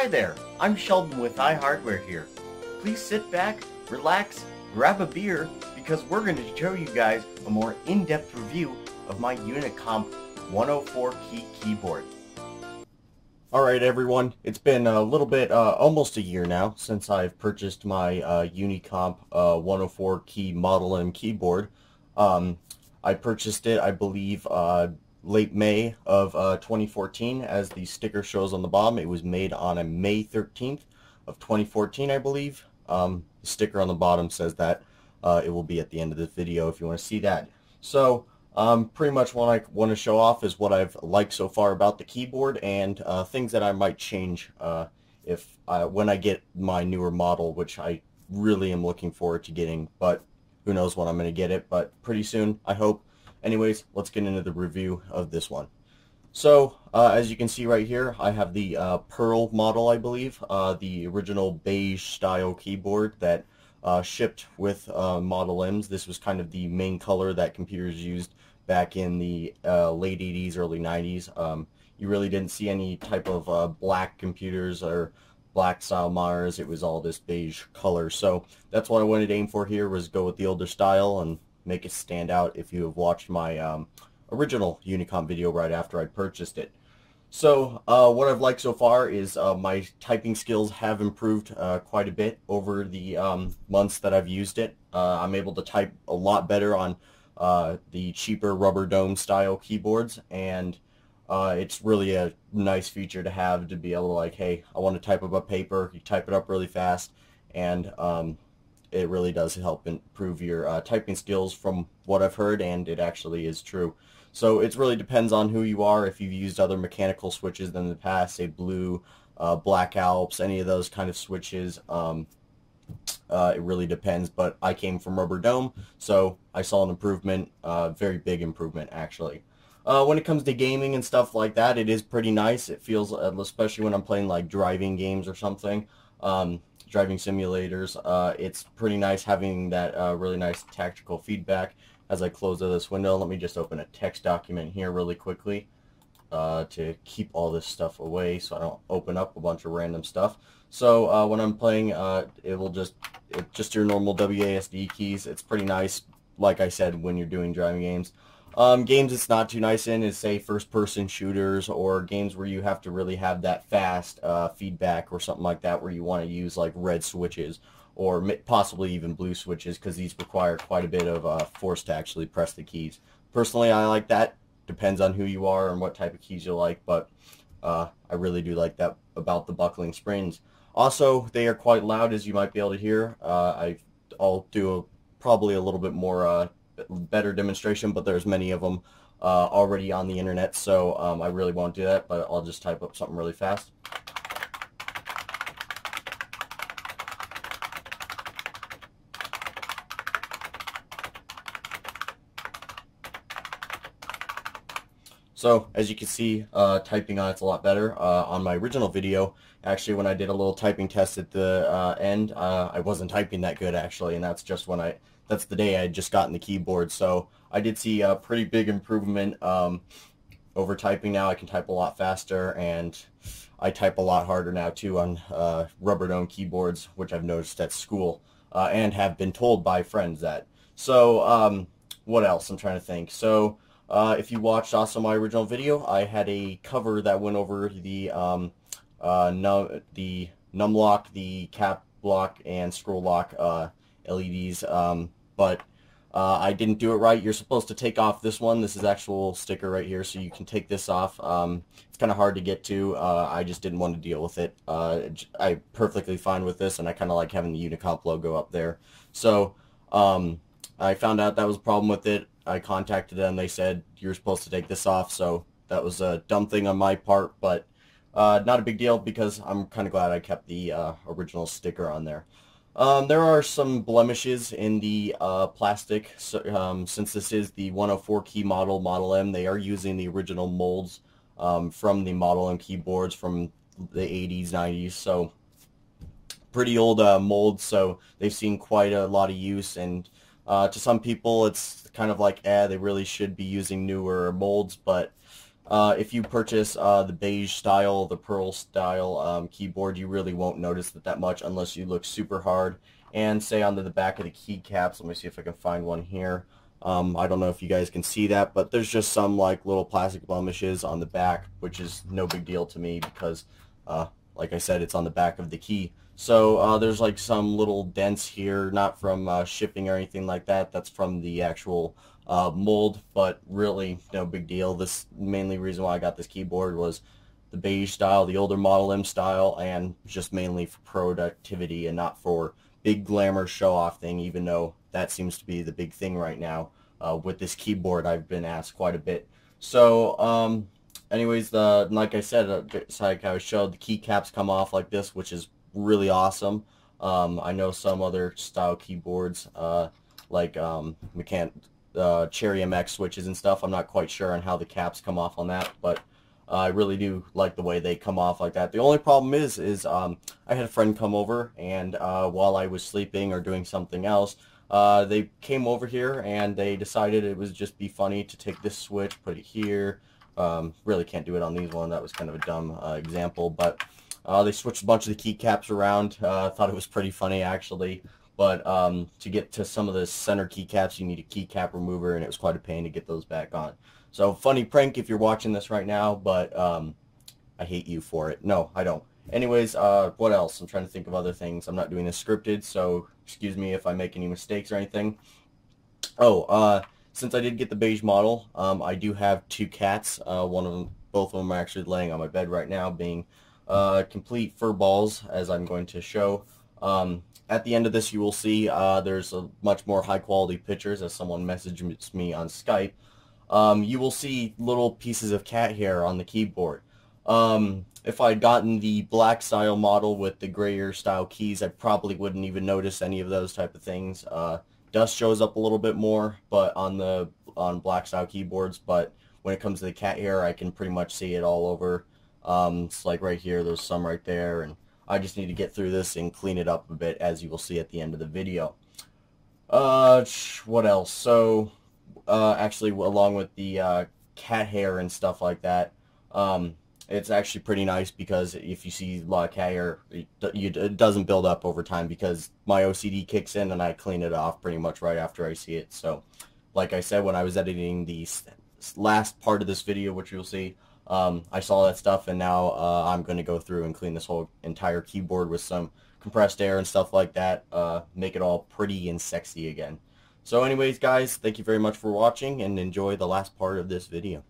Hi there, I'm Sheldon with iHardware here. Please sit back, relax, grab a beer, because we're going to show you guys a more in-depth review of my Unicomp 104 key keyboard. Alright everyone, it's been a little bit, almost a year now since I've purchased my Unicomp 104 key Model M keyboard. I purchased it, I believe, late May of 2014, as the sticker shows on the bottom. It was made on a May 13th of 2014, I believe. The sticker on the bottom says that. It will be at the end of this video if you want to see that. So, pretty much what I want to show off is what I've liked so far about the keyboard, and things that I might change when I get my newer model, which I really am looking forward to getting, but who knows when I'm going to get it, but pretty soon, I hope. Anyways, let's get into the review of this one. So, as you can see right here, I have the Pearl model, I believe, the original beige style keyboard that shipped with Model M's. This was kind of the main color that computers used back in the late 80s, early 90s. You really didn't see any type of black computers or black style monitors. It was all this beige color. So that's what I wanted to aim for here, was go with the older style and make it stand out if you have watched my original Unicomp video right after I purchased it. So what I've liked so far is my typing skills have improved quite a bit over the months that I've used it. I'm able to type a lot better on the cheaper rubber dome style keyboards, and it's really a nice feature to have, to be able to, like, hey, I want to type up a paper, you type it up really fast, and it really does help improve your typing skills from what I've heard, and it actually is true. So it really depends on who you are. If you've used other mechanical switches in the past, say blue, black Alps, any of those kind of switches, it really depends. But I came from rubber dome, so I saw an improvement, very big improvement actually. When it comes to gaming and stuff like that, it is pretty nice. It feels, especially when I'm playing like driving games or something, driving simulators, it's pretty nice having that really nice tactical feedback. As I close this window, let me just open a text document here really quickly to keep all this stuff away so I don't open up a bunch of random stuff. So when I'm playing, it's just your normal WASD keys. It's pretty nice, like I said, when you're doing driving games. Games it's not too nice in is, say, first-person shooters, or games where you have to really have that fast feedback or something like that, where you want to use like red switches or possibly even blue switches, because these require quite a bit of force to actually press the keys. Personally, I like that. Depends on who you are and what type of keys you like, but I really do like that about the buckling springs. Also, they are quite loud, as you might be able to hear. I'll do probably a little bit more better demonstration, but there's many of them already on the internet, so I really won't do that, but I'll just type up something really fast. So, as you can see, typing on it's a lot better. On my original video, actually, when I did a little typing test at the end, I wasn't typing that good, actually, and that's just when that's the day I had just gotten the keyboard. So I did see a pretty big improvement over typing now. I can type a lot faster, and I type a lot harder now too on rubber dome keyboards, which I've noticed at school and have been told by friends that. So what else? I'm trying to think. So if you watched also my original video, I had a cover that went over the num lock, the cap lock, and scroll lock LEDs, but I didn't do it right. You're supposed to take off this one. This is actual sticker right here, so you can take this off. It's kind of hard to get to. I just didn't want to deal with it. I'm perfectly fine with this, and I kind of like having the Unicomp logo up there. So I found out that was a problem with it. I contacted them. They said you're supposed to take this off, so that was a dumb thing on my part, but not a big deal, because I'm kind of glad I kept the original sticker on there. There are some blemishes in the plastic, so, since this is the 104 key Model M, they are using the original molds from the Model M keyboards from the 80s, 90s, so pretty old molds, so they've seen quite a lot of use, and to some people it's kind of like, they really should be using newer molds, but If you purchase the beige style, the pearl style keyboard, you really won't notice that much unless you look super hard. And say onto the back of the keycaps, let me see if I can find one here. I don't know if you guys can see that, but there's just some like little plastic blemishes on the back, which is no big deal to me because, like I said, it's on the back of the key. So there's like some little dents here, not from shipping or anything like that. That's from the actual mold, but really no big deal. This mainly reason why I got this keyboard was the beige style, the older Model M style, and just mainly for productivity and not for big glamour show-off thing, even though that seems to be the big thing right now. With this keyboard, I've been asked quite a bit. So, anyways, like I said, like I showed, the keycaps come off like this, which is really awesome. I know some other style keyboards, like Cherry MX switches and stuff. I'm not quite sure on how the caps come off on that, but I really do like the way they come off like that. The only problem is I had a friend come over, and while I was sleeping or doing something else, they came over here and they decided it would just be funny to take this switch, put it here. Really can't do it on these ones. That was kind of a dumb example, but they switched a bunch of the keycaps around. Thought it was pretty funny actually. But to get to some of the center keycaps, you need a keycap remover, and it was quite a pain to get those back on. So, funny prank if you're watching this right now, but I hate you for it. No, I don't. Anyways, what else? I'm trying to think of other things. I'm not doing this scripted, so excuse me if I make any mistakes or anything. Oh, since I did get the beige model, I do have two cats. Both of them are actually laying on my bed right now, being complete fur balls, as I'm going to show. At the end of this, you will see there's a much more high-quality pictures, as someone messaged me on Skype. You will see little pieces of cat hair on the keyboard. If I'd gotten the black style model with the grayer style keys, I probably wouldn't even notice any of those type of things. Dust shows up a little bit more, but on black style keyboards. But when it comes to the cat hair, I can pretty much see it all over. It's like right here, there's some right there, and I just need to get through this and clean it up a bit, as you will see at the end of the video. What else? So, actually, along with the cat hair and stuff like that, it's actually pretty nice because if you see a lot of cat hair, it doesn't build up over time because my OCD kicks in and I clean it off pretty much right after I see it. So, like I said, when I was editing the last part of this video, which you'll see, I saw that stuff, and now I'm going to go through and clean this whole entire keyboard with some compressed air and stuff like that, make it all pretty and sexy again. So anyways, guys, thank you very much for watching, and enjoy the last part of this video.